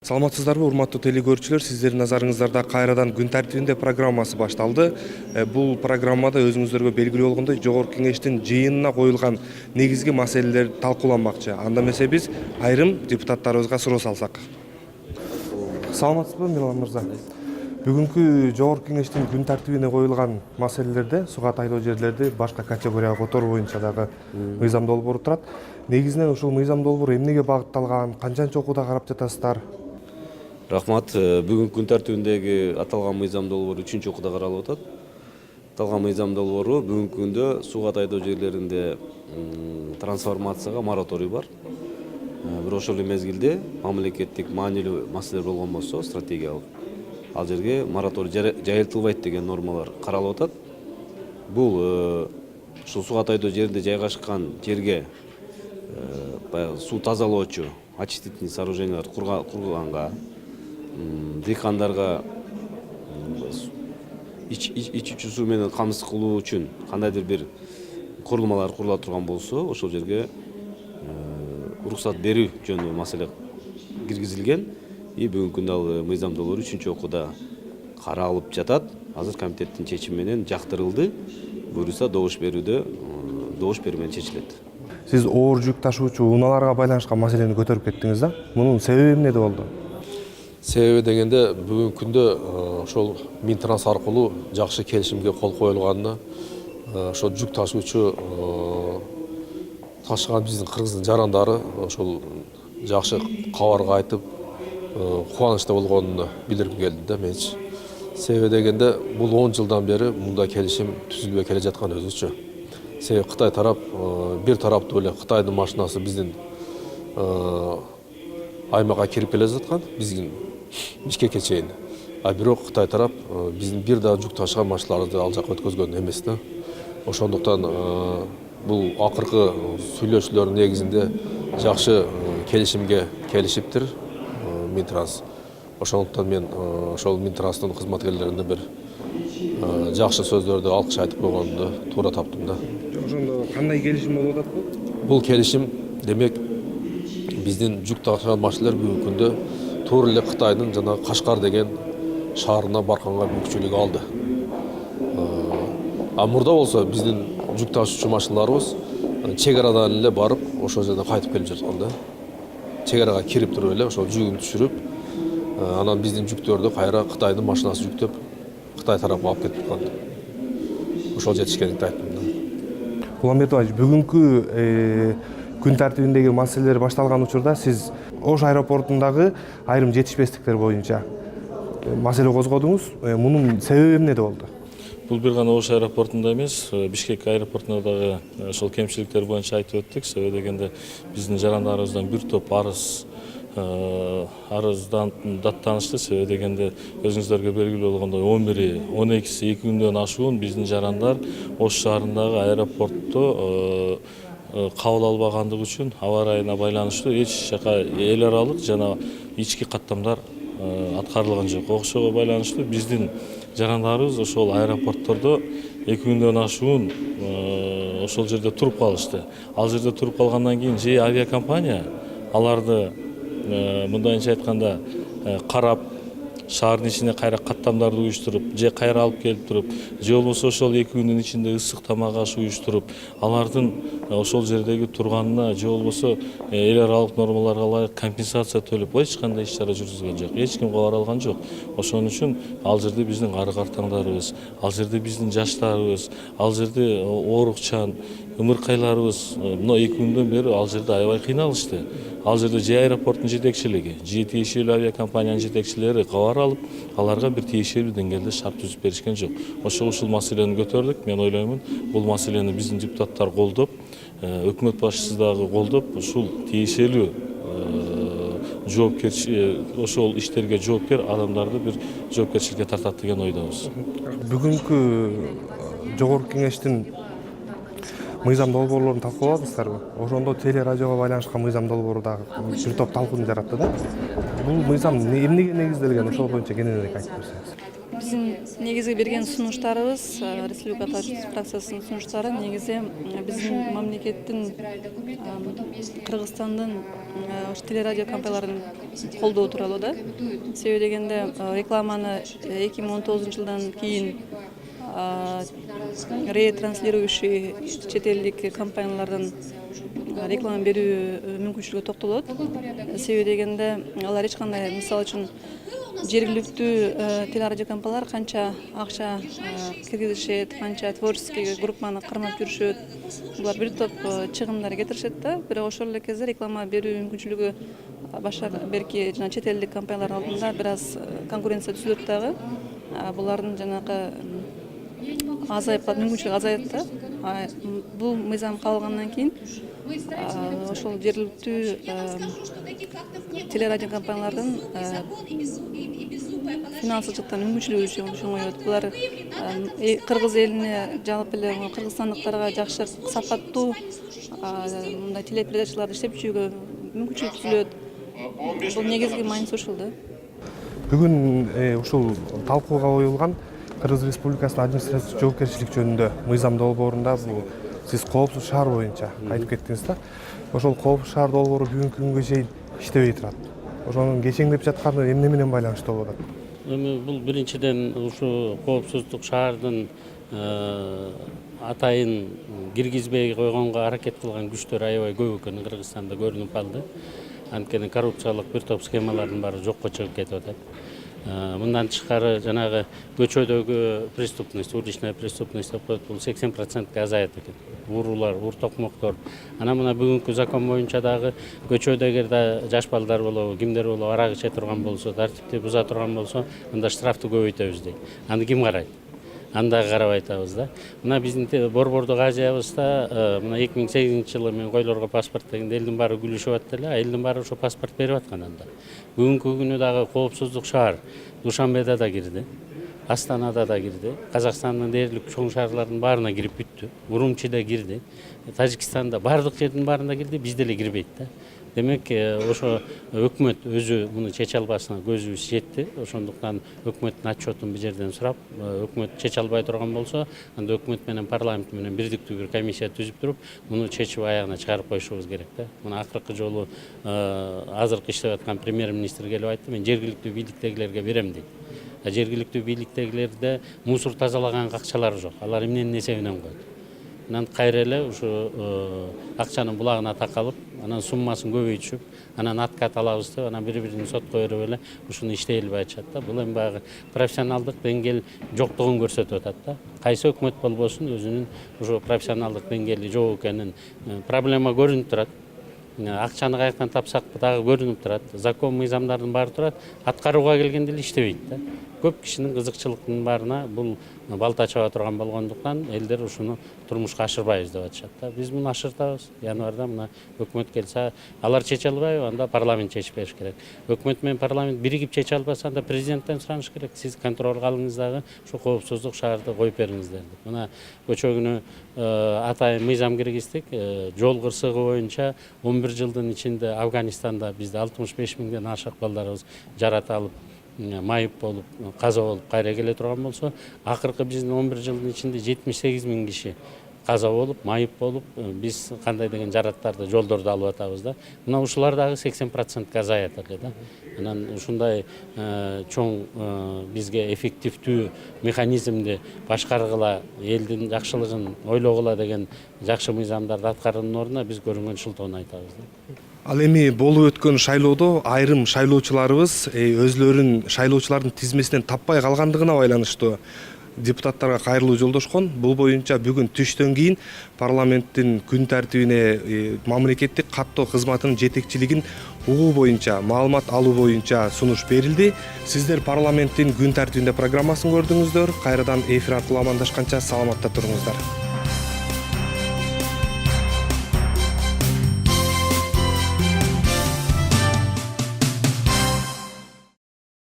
Саламатсыздарбы, урматтуу телекөрүүчүлөр, сиздердин назарыңыздарда кайрадан күн тартибинде программасы башталды. Бул программада өзүңүздөргө белгилүү болгондой жогорку кеңештин жыйынына коюлган негизги маселелер талкууланмакчы. Анда эмесе биз айрым депутаттарыбызга суроо салсак. Саламатсызбы, Милан мырза? Бүгүнкү жогорку кеңештин күн тартибине коюлган маселелерде суга тайлоо жерлерди башка категорияга которуу боюнча дагы мыйзам долбоору турат. Негизинен ушул мыйзам долбоору эмнеге багытталган, канчанчы окууда карап жатасыздар? Рахмат. Бүгүн күн тартибиндеги аталган мыйзам долбоору 3-чү окууда каралып атат. Аталган мыйзам долбоору бүгүнкү күндө сууга тайдоо жерлеринде трансформацияга мораторий бар. Бирок ошол мезгилде мамлекеттик маанилүү маселелер болгон болсо, стратегиялык ал жерге мораторий жайылтылбайт деген нормалар каралып атат. Бул ушул сууга тайдоо жеринде жайгашкан жерге суу тазалоочу очистительный сооружениялар курганга, дыйкандарга ичүүчү суу менен камсыз кылуу үчүн кандайдыр бир курулмалар курула турган болсо, ошол жерге уруксат берүү жөнүндө маселе киргизилген. Бүгүнкү күндө ал мыйзам долбоору 3-чү окууда каралып жатат. Азыр комитеттин чечими менен жактырылды. Буюрса добуш берүү менен чечилет. Сиз оор жүк ташуучу унааларга байланышкан маселени көтөрүп кеттиңиз да. Мунун себеби эмнеде болду? Себеби дегенде бүгүнкү күндө ошол Минтранс аркылуу жакшы келишимге кол коюлганына ошол жүк ташуучу ташыган биздин кыргыздын жарандары ошол жакшы кабарга айтып кубанычта болгонуна билдиргим келди да менчи. Себеби дегенде бул 10 жылдан бери мындай келишим түзүлбөй келе жаткан өзүчө. Себеби Кытай тарап бир тараптуу эле Кытайдын машинасы биздин аймакка кирип келе жаткан, биздин Бишкекке чейин. А бирок Кытай тарап биздин бир да жүк ташыган машиналарды ал жакка өткөзгөн эмес да. Ошондуктан бул акыркы сүйлөшүүлөрдүн негизинде жакшы келишимге келишиптир Минтранс. Ошондуктан мен ошол Минтранстын кызматкерлерине бир жакшы сөздөрдү алкыш айтып койгонду туура таптым да. Ошондо кандай келишим болуп атат бул? Бул келишим демек биздин жүк ташыган машиналар бүгүнкү күндө туура эле Кытайдын жана Кашкар деген шаарына барганга мүмкүнчүлүк алды. А мурда болсо биздин жүк ташуучу машиналарыбыз чек арадан эле барып ошол жерден кайтып келип жаткан да. Чек арага кирип туруп эле ошол жүгүн түшүрүп, анан биздин жүктөрдү кайра Кытайдын машинасы жүктөп Кытай тарапка алып кетип аткан. Ошол жетишкендикти айттым да. Уланбердиев айч, бүгүнкү күн тартибиндеги маселелер башталган учурда сиз Ош аэропортундагы айрым жетишпестиктер боюнча маселе козгодуңуз. Мунун себеби эмнеде болду? Бул бир гана Ош аэропортунда эмес, Бишкек аэропортунда дагы ошол кемчиликтер боюнча айтып өттүк. Себеби дегенде биздин жарандарыбыздан бир топ арыздан даттанышты. Себеби дегенде өзүңүздөргө белгилүү болгондой 11-и 12-си 2 күндөн ашуун биздин жарандар Ош шаарындагы аэропортто кабыл албагандыгы үчүн аба ырайына байланыштуу эч жака эл аралык жана ички каттамдар аткарылган жок. Ошого байланыштуу биздин жарандарыбыз ошол аэропорттордо 2 күндөн ашуун ошол жерде туруп калышты. Ал жерде туруп калгандан кийин же авиакомпания аларды мындайынча айтканда карап шаардын ичине кайра каттамдарды уюштуруп, же кайра алып келип туруп, же болбосо ошол 2 күндүн ичинде ысык тамак аш уюштуруп, алардын ошол жердеги турганына же болбосо эл аралык нормаларга ылайык компенсация төлөп эч кандай иш чара жүргүзгөн жок. Эч ким кабар алган жок. Ошон үчүн ал жерде биздин ары картаңдарыбыз, ал жерде биздин жаштарыбыз, ал жерде оорукчан ымыркайларыбыз мына 2 күндөн бери ал жерде аябай кыйналышты. Ал жерде же аэропорттун жетекчилиги, же тиешелүү авиакомпаниянын жетекчилери кабар алып, аларга бир тиешелүү деңгээлде шарт түзүп беришкен жок. Ошол маселени көтөрдүк. Мен ойлоймун, бул маселени биздин депутаттар колдоп, өкмөт башчысы дагы колдоп, ушул тиешелүү ошол иштерге жоопкер адамдарды бир жоопкерчиликке тартат деген ойдобуз. Бүгүнкү жогорку кеңештин мыйзам долбоорлорун талкууладыңыздарбы? Ошондо теле радиого байланышкан мыйзам долбоору дагы бир топ талкууну жаратты да. Бул мыйзам эмнеге негизделген? Ошол боюнча кененирээк айтып берсеңиз. Биздин негизги берген сунуштарыбыз Республика Тажикстан фракциясынын сунуштары негизи биздин мамлекеттин Кыргызстандын телерадио компанияларын колдоо тууралуу да. Себеби дегенде рекламаны 2019-жылдан кийин ретранслирующий чет элдик компаниялардан реклама берүү мүмкүнчүлүгү токтолот. Себеби дегенде алар эч кандай, мисалы үчүн жергиликтүү телерадио компаниялар канча акча киргизишет, канча творческий группаны кармап жүрүшөт, булар бир топ чыгымдар кетиришет да. Бирок ошол эле кезде реклама берүү мүмкүнчүлүгү башка берки жана чет элдик компаниялардын алдында бир аз конкуренция түзүлөт дагы. Булардын жанагы азайып калат, мүмкүнчүлүгү азаят да. Бул мыйзам кабыл алгандан кийин ошол жергиликтүү телерадио компаниялардын финансылык жактан мүмкүнчүлүгү чоңоет. Булар кыргыз элине, жалпы эле кыргызстандыктарга жакшы сапаттуу мындай телепередачаларды иштеп жүрүүгө мүмкүнчүлүк түзүлөт. Бул негизги мааниси ушул да. Бүгүн ушул талкууга коюлган Кыргыз Республикасынын административдик жоопкерчилик жөнүндө мыйзам долбоорунда бул сиз коопсуз шаар боюнча айтып кеттиңиз да. Ошол коопсуз шаар долбоору бүгүнкү күнгө чейин иштебей турат. Ошонун кечеңдеп жатканы эмне менен байланыштуу болуп атат? Эми бул биринчиден ушу коопсуздук шаардын атайын киргизбей койгонго аракет кылган күчтөр аябай көп экени Кыргызстанда көрүнүп калды. Анткени коррупциялык бир топ схемалардын баары жокко чыгып кетип атат. Мындан тышкары жанагы көчөдөгү преступность, уличная преступность деп коет, бул 80%га азаят экен. Уруулар, ур токмоктор. Мына бүгүнкү закон боюнча дагы көчөдө эгерде жаш балдар болобу, кимдер болобу арак иче турган болсо, тартипти буза турган болсо, анда штрафты көбөйтөбүз дейт. Аны ким карайт? Анда карабай атабыз да. Мына биздин Борбордук Азиябызда мына 2008-жылы мен койлорго паспорт дегенде элдин баары күлүшүп атты эле, элдин баары ошо паспорт берип аткан анда. Бүгүнкү күнү дагы коопсуздук шаар Душанбеде да кирди, Астанада да кирди, Казакстандын дээрлик чоң шаарлардын баарына кирип бүттү. Урумчиде кирди, Тажикстанда баардык жердин баарында кирди, бизде эле кирбейт да. Демек ошо өкмөт өзү муну чече албасына көзүбүз жетти. Ошондуктан өкмөттүн отчетун бул жерден сурап, өкмөт чече албай турган болсо, анда өкмөт менен парламент менен бирдиктүү бир комиссия түзүп туруп, муну чечип аягына чыгарып коюшубуз керек да. Муну акыркы жолу азыркы иштеп аткан премьер-министр келип айтты, мен жергиликтүү бийликтегилерге берем дейт. Жергиликтүү бийликтегилерде мусор тазалаган акчалар жок. Алар эмненин эсебинен коет. Анан кайра эле ушу акчанын булагына такалып, анан суммасын көбөйтүшүп, анан откат алабыз деп, анан бири-бирин сотко берип эле ушуну иштей албай атышат да. Бул эми баягы профессионалдык деңгээл жоктугун көрсөтүп атат да. Кайсы өкмөт болбосун өзүнүн ушу профессионалдык деңгээли жок экенин проблема көрүнүп турат. Акчаны каяктан тапсак дагы көрүнүп турат. Закон, мыйзамдардын баары турат. Аткарууга келгенде эле иштебейт да. Көп кишинин кызыкчылыктын баарына бул балта чаба турган болгондуктан элдер ушуну турмушка ашырбайбыз деп атышат да. Биз муну ашыртабыз. Январда мына өкмөт келсе, алар чече албайбы, анда парламент чечип бериш керек. Өкмөт менен парламент биригип чече албаса, анда президенттен сураныш керек. Сиз контролго алыңыз дагы ушу коопсуздук шаарды коюп бериңиздер деп. Мына көчө күнү атайын мыйзам киргиздик. Жол кырсыгы боюнча 11 жылдын ичинде Афганистанда бизде 65 миңден ашык балдарыбыз жаратылып, майып болуп, каза болуп кайра келе турган болсо, акыркы биздин 11 жылдын ичинде 78 миң киши каза болуп, майып болуп, биз кандай деген жараттарды жолдорду алып атабыз да. Мына ушулар дагы 80%га азаят эле да. Анан ушундай чоң бизге эффективдүү механизмди башкаргыла, элдин жакшылыгын ойлогула деген жакшы мыйзамдарды аткаруунун ордуна биз көрүнгөн шылтоону айтабыз да. Ал эми болуп өткөн шайлоодо айрым шайлоочуларыбыз өзлөрүн шайлоочулардын тизмесинен таппай калгандыгына байланыштуу депутаттарга кайрылуу жолдошкон. Бул боюнча бүгүн түштөн кийин парламенттин күн тартибине мамлекеттик каттоо кызматынын жетекчилигин угуу боюнча, маалымат алуу боюнча сунуш берилди. Сиздер парламенттин күн тартибинде программасын көрдүңүздөр. Кайрадан эфир аркылуу амандашканча саламатта туруңуздар.